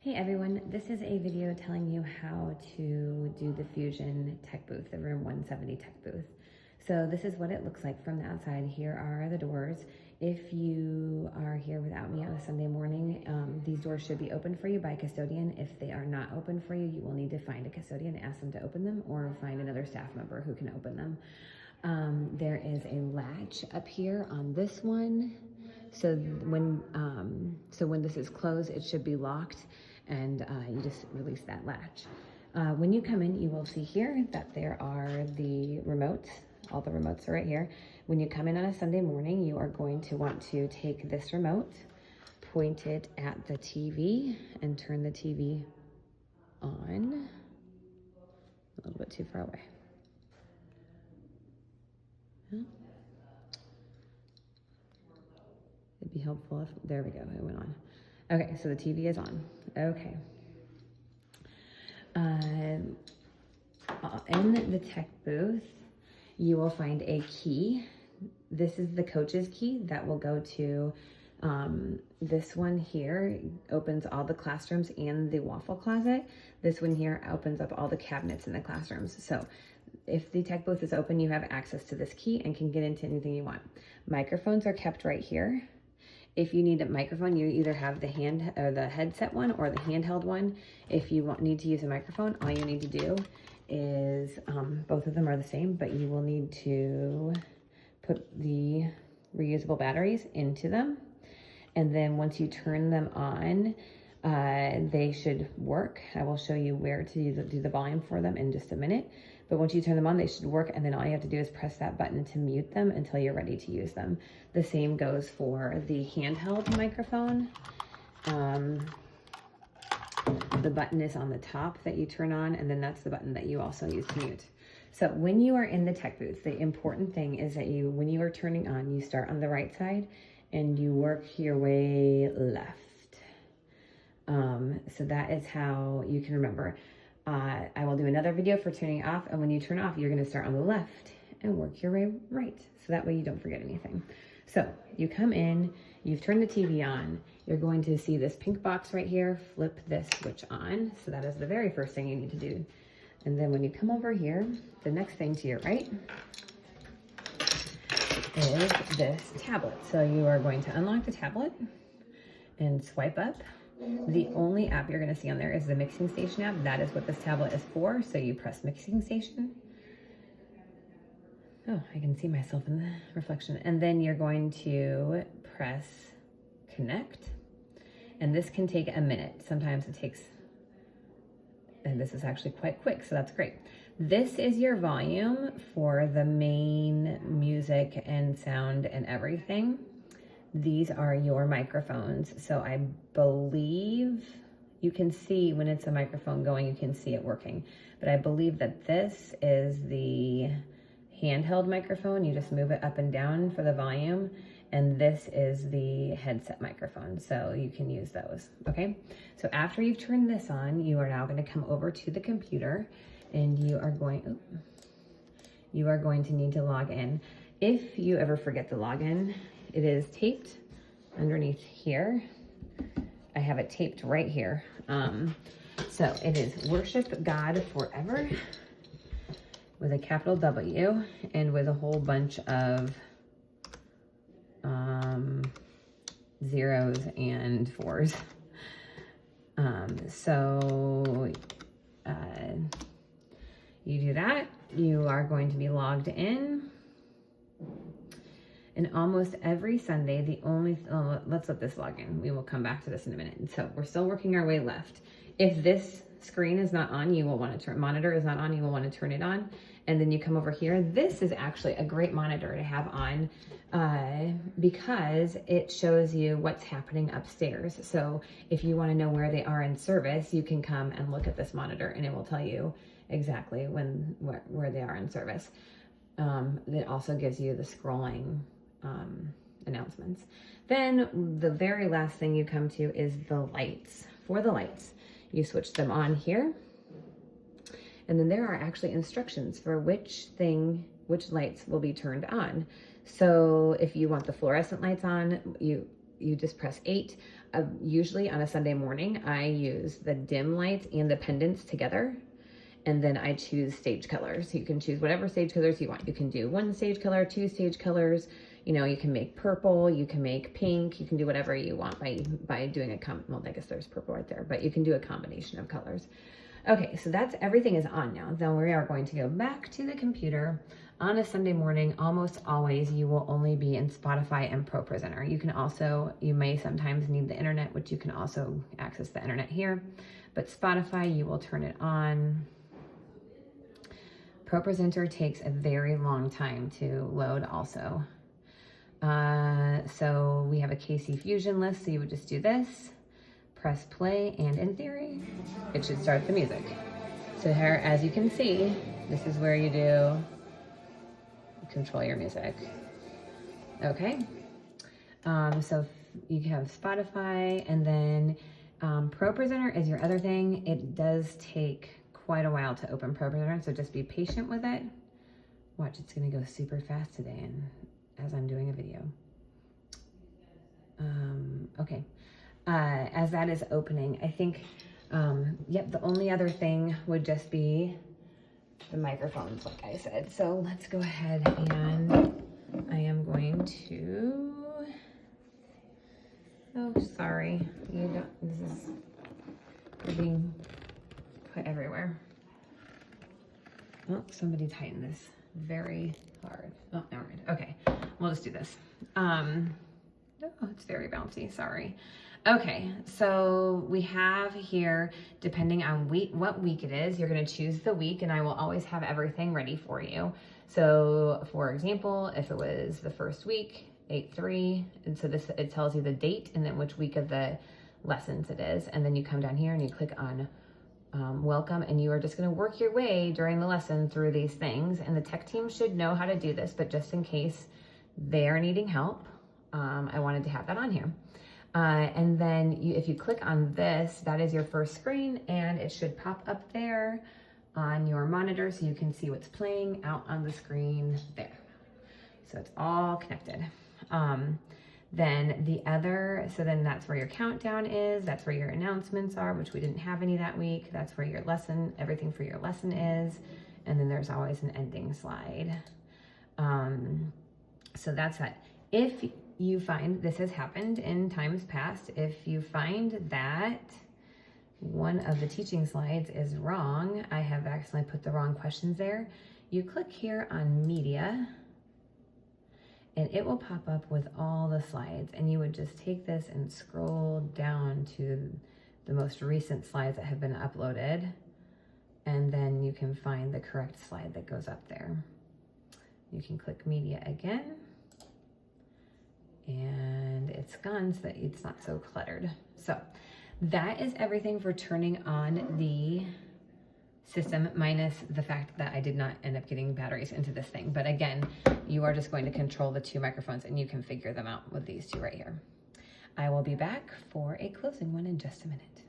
Hey everyone, this is a video telling you how to do the Fusion tech booth, the room 170 tech booth. So this is what it looks like from the outside. Here are the doors. If you are here without me on a Sunday morning, these doors should be open for you by a custodian. If they are not open for you, you will need to find a custodian, ask them to open them, or find another staff member who can open them. There is a latch up here on this one. So when this is closed, it should be locked, and you just release that latch. When you come in, you will see here that there are the remotes. All the remotes are right here. When you come in on a Sunday morning, you are going to want to take this remote, point it at the TV, and turn the TV on. A little bit too far away. It'd be helpful if, there we go, it went on. Okay, so the TV is on. Okay. In the tech booth, you will find a key. This is the coach's key that will go to this one here, opens all the classrooms and the waffle closet. This one here opens up all the cabinets in the classrooms. So if the tech booth is open, you have access to this key and can get into anything you want. Microphones are kept right here. If you need a microphone, you either have the headset one or the handheld one. If you need to use a microphone, all you need to do is, both of them are the same, but you will need to put the reusable batteries into them. And then once you turn them on, they should work. I will show you where to do the volume for them in just a minute. But once you turn them on, they should work, and then all you have to do is press that button to mute them until you're ready to use them. The same goes for the handheld microphone. The button is on the top that you turn on, and then that's the button that you also use to mute. So when you are in the tech booth, the important thing is that when you are turning on, you start on the right side and you work your way left. So that is how you can remember. I will do another video for turning off, and when you turn off, you're going to start on the left and work your way right. So that way you don't forget anything. So you come in, you've turned the TV on, you're going to see this pink box right here, flip this switch on. So that is the very first thing you need to do. And then when you come over here, the next thing to your right is this tablet. So you are going to unlock the tablet and swipe up. The only app you're going to see on there is the Mixing Station app. That is what this tablet is for. So you press Mixing Station. Oh, I can see myself in the reflection. And then you're going to press Connect. And this can take a minute. Sometimes it takes, and this is actually quite quick, so that's great. This is your volume for the main music and sound and everything. These are your microphones. So I believe you can see when it's a microphone going, you can see it working. But I believe that this is the handheld microphone. You just move it up and down for the volume. And this is the headset microphone. So you can use those, okay? So after you've turned this on, you are now gonna come over to the computer, and you are going to need to log in. If you ever forget to log in, it is taped underneath here. I have it taped right here. So it is Worship God Forever with a capital W and with a whole bunch of zeros and fours. You do that, you are going to be logged in. And almost every Sunday, let's let this log in. We will come back to this in a minute. So we're still working our way left. If this screen is not on, you will want to turn, monitor is not on, you will want to turn it on. And then you come over here. This is actually a great monitor to have on because it shows you what's happening upstairs. So if you want to know where they are in service, you can come and look at this monitor and it will tell you exactly where they are in service. It also gives you the scrolling announcements. Then the very last thing you come to is the lights. For the lights, you switch them on here. And then there are actually instructions for which lights will be turned on. So if you want the fluorescent lights on, you just press 8. Usually on a Sunday morning, I use the dim lights and the pendants together. And then I choose stage colors. So you can choose whatever stage colors you want. You can do 1 stage color, 2 stage colors. You know, you can make purple, you can make pink, you can do whatever you want by doing a well, I guess there's purple right there, but you can do a combination of colors. Okay, so that's everything is on now. Then we are going to go back to the computer. On a Sunday morning, almost always you will only be in Spotify and ProPresenter. You can also, you may sometimes need the internet, which you can also access the internet here. But Spotify, you will turn it on. ProPresenter takes a very long time to load also. So we have a KC Fusion list, so you would just do this, press play, and in theory, it should start the music. So here, as you can see, this is where you do control your music. Okay, so you have Spotify, and then ProPresenter is your other thing. It does take quite a while to open ProPresenter, so just be patient with it. Watch, it's gonna go super fast today, and as I'm doing a video. Okay, as that is opening, I think, yep, the only other thing would just be the microphones, like I said. So let's go ahead, and I am going to, oh, sorry, you don't, this is being put everywhere. Oh, somebody tightened this very hard. Oh, never mind. Okay, we'll just do this. Oh, it's very bouncy, sorry. Okay, so we have here, depending on what week it is, you're gonna choose the week, and I will always have everything ready for you. So for example, if it was the first week, 8-3, and so this, it tells you the date and then which week of the lessons it is. And then you come down here and you click on welcome, and you are just going to work your way during the lesson through these things. And the tech team should know how to do this, but just in case they are needing help, I wanted to have that on here. And then if you click on this, that is your first screen, and it should pop up there on your monitor so you can see what's playing out on the screen there. So it's all connected. Then the other, so then that's where your countdown is, that's where your announcements are, which we didn't have any that week. That's where your lesson, everything for your lesson is. And then there's always an ending slide. So that's that. If you find, this has happened in times past, if you find that one of the teaching slides is wrong, I have accidentally put the wrong questions there, you click here on media, and it will pop up with all the slides, and you would just take this and scroll down to the most recent slides that have been uploaded, and then you can find the correct slide that goes up there. You can click media again, and it's gone so that it's not so cluttered. So that is everything for turning on the system, minus the fact that I did not end up getting batteries into this thing. But again, you are just going to control the 2 microphones, and you can figure them out with these 2 right here. I will be back for a closing one in just a minute.